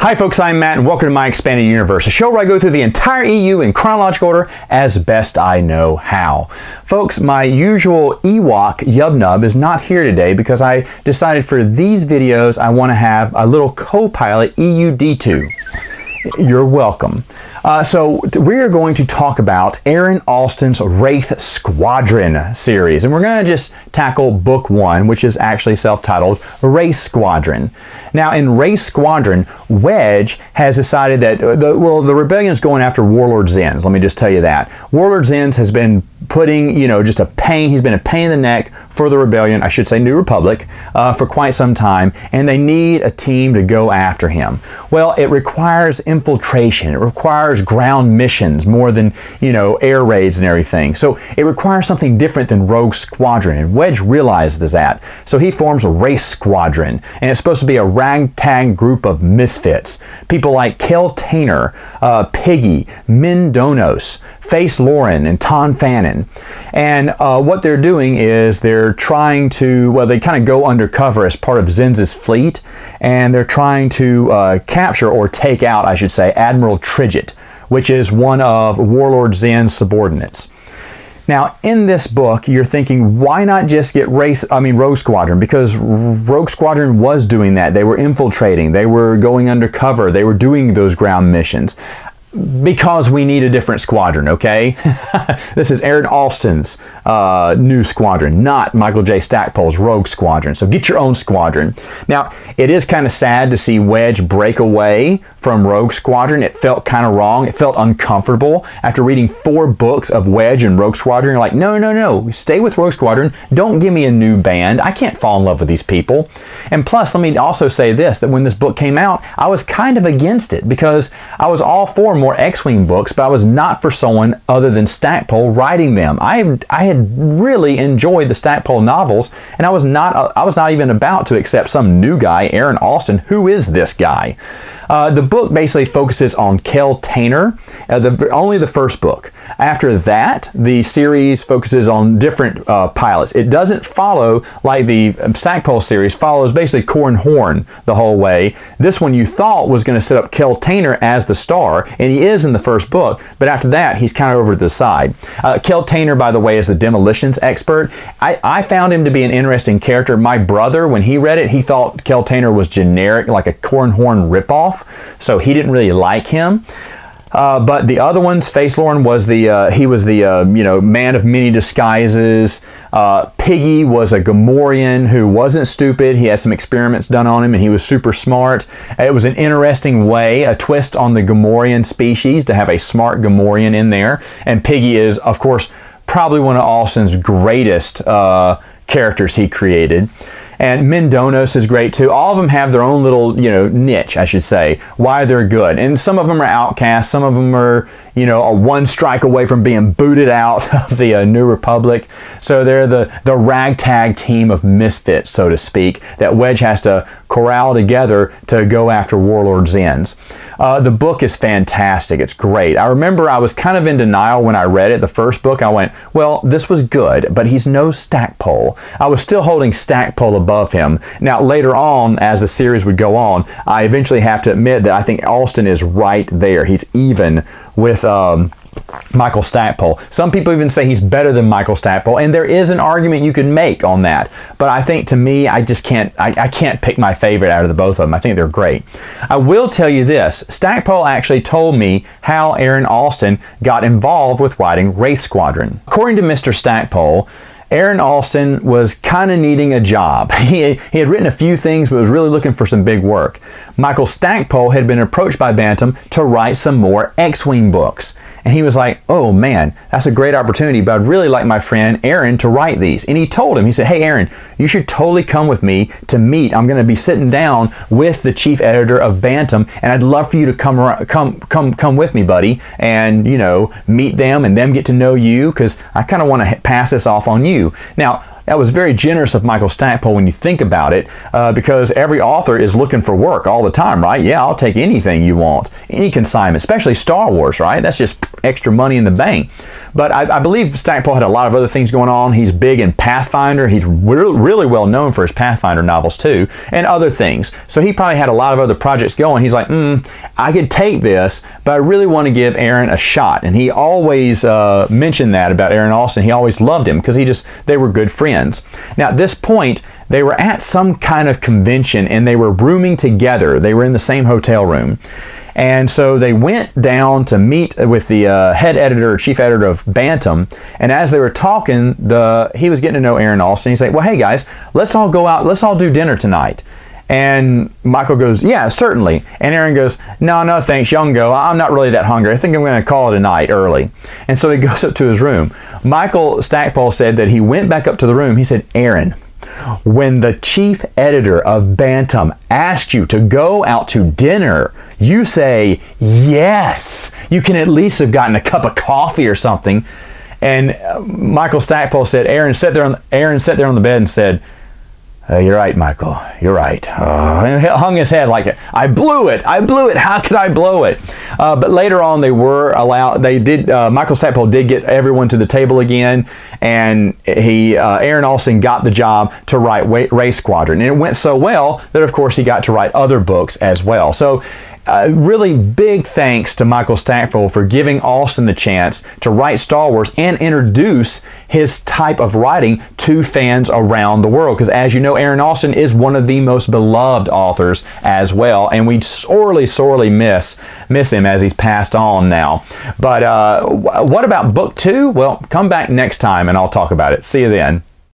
Hi folks, I'm Matt and welcome to My Expanded Universe, a show where I go through the entire EU in chronological order as best I know how. Folks, my usual Ewok Yubnub is not here today because I decided for these videos I want to have a little co-pilot EUD2. You're welcome. So we're going to talk about Aaron Allston's Wraith Squadron series, and we're going to just tackle book one, which is actually self-titled Wraith Squadron. Now, in Wraith Squadron, Wedge has decided that the rebellion's going after Warlord Zenz. Let me just tell you that Warlord Zenz has been putting, just a pain. He's been a pain in the neck for the rebellion, I should say New Republic, for quite some time, and they need a team to go after him. Well, it requires infiltration. It requires ground missions more than, air raids and everything. So it requires something different than Rogue Squadron, and Wedge realizes that. So he forms a Wraith Squadron, and it's supposed to be a ragtag group of misfits. People like Kel Tainer, Piggy, Min Donos, Face Lauren, and Ton Fannin. And what they're doing is they're trying to, they kind of go undercover as part of Zenz's fleet, and they're trying to capture, or take out, I should say, Admiral Tridget, which is one of Warlord Zen's subordinates. Now, in this book, you're thinking, why not just get Rogue Squadron? Because Rogue Squadron was doing that. They were infiltrating. They were going undercover. They were doing those ground missions. Because we need a different squadron, okay? This is Aaron Allston's new squadron, not Michael J. Stackpole's Rogue Squadron. So get your own squadron. Now, it is kind of sad to see Wedge break away from Rogue Squadron. It felt kind of wrong. It felt uncomfortable. After reading 4 books of Wedge and Rogue Squadron, you're like, no, stay with Rogue Squadron. Don't give me a new band. I can't fall in love with these people. And plus, let me also say this, that when this book came out, I was kind of against it because I was all for more X-Wing books, but I was not for someone other than Stackpole writing them. I had really enjoyed the Stackpole novels, and I was not even about to accept some new guy, Aaron Allston. Who is this guy? The book basically focuses on Kel Tainer, only the first book. After that, the series focuses on different pilots. It doesn't follow like the Stackpole series follows basically Corran Horn the whole way. This one you thought was going to set up Kel Tainer as the star, and he is in the first book, but after that, he's kind of over to the side. Kel Tainer, by the way, is the demolitions expert. I found him to be an interesting character. My brother, when he read it, he thought Kel Tainer was generic, like a Corran Horn ripoff. So he didn't really like him. But the other ones, Face Lauren was he was the man of many disguises. Piggy was a Gamorrean who wasn't stupid. He had some experiments done on him and he was super smart. It was an interesting way, a twist on the Gamorrean species to have a smart Gamorrean in there. And Piggy is, of course, probably one of Allston's greatest characters he created. And Min Donos is great too. All of them have their own little, niche, I should say, why they're good. And some of them are outcasts. Some of them are, a one strike away from being booted out of the New Republic. So they're the ragtag team of misfits, so to speak, that Wedge has to corral together to go after Warlord Zenz. The book is fantastic. It's great. I remember I was kind of in denial when I read it. The first book, I went, well, this was good, but he's no Stackpole. I was still holding Stackpole above him. Now, later on, as the series would go on, I eventually have to admit that I think Allston is right there. He's even with Michael Stackpole. Some people even say he's better than Michael Stackpole, and there is an argument you can make on that. But I think, to me, I just can't. I can't pick my favorite out of the both of them. I think they're great. I will tell you this: Stackpole actually told me how Aaron Allston got involved with writing Wraith Squadron. According to Mr. Stackpole, Aaron Allston was kind of needing a job. He had written a few things, but was really looking for some big work. Michael Stackpole had been approached by Bantam to write some more X-Wing books. And he was like, oh man, that's a great opportunity, but I'd really like my friend Aaron to write these. And he told him, he said, hey Aaron, you should totally come with me to meet. I'm going to be sitting down with the chief editor of Bantam, and I'd love for you to come with me, buddy, and meet them and them get to know you, because I kind of want to pass this off on you. Now, that was very generous of Michael Stackpole when you think about it, because every author is looking for work all the time, right? Yeah, I'll take anything you want, any consignment, especially Star Wars, right? That's just extra money in the bank. But I believe Stackpole had a lot of other things going on. He's big in Pathfinder. He's really well known for his Pathfinder novels too, and other things. So he probably had a lot of other projects going. He's like, I could take this, but I really want to give Aaron a shot. And he always mentioned that about Aaron Allston. He always loved him because they were good friends. Now at this point, they were at some kind of convention and they were rooming together. They were in the same hotel room. And so they went down to meet with the head editor, chief editor of Bantam. And as they were talking, he was getting to know Aaron Allston. He's like, well, hey guys, let's all go out. Let's all do dinner tonight. And Michael goes, yeah, certainly. And Aaron goes, no, thanks. Y'all can go. I'm not really that hungry. I think I'm going to call it a night early. And so he goes up to his room. Michael Stackpole said that he went back up to the room. He said, Aaron, when the chief editor of Bantam asked you to go out to dinner, you say yes. You can at least have gotten a cup of coffee or something. And Michael Stackpole said, Aaron sat there on the bed and said, you're right, Michael. You're right. And he hung his head like, I blew it. How could I blow it? But later on, they were allowed. Michael Stackpole did get everyone to the table again, and Aaron Allston got the job to write Wraith Squadron, and it went so well that, of course, he got to write other books as well. So. Really big thanks to Michael Stackpole for giving Allston the chance to write Star Wars and introduce his type of writing to fans around the world. Because as you know, Aaron Allston is one of the most beloved authors as well, and we sorely miss him as he's passed on now. But what about book 2? Well, come back next time and I'll talk about it. See you then.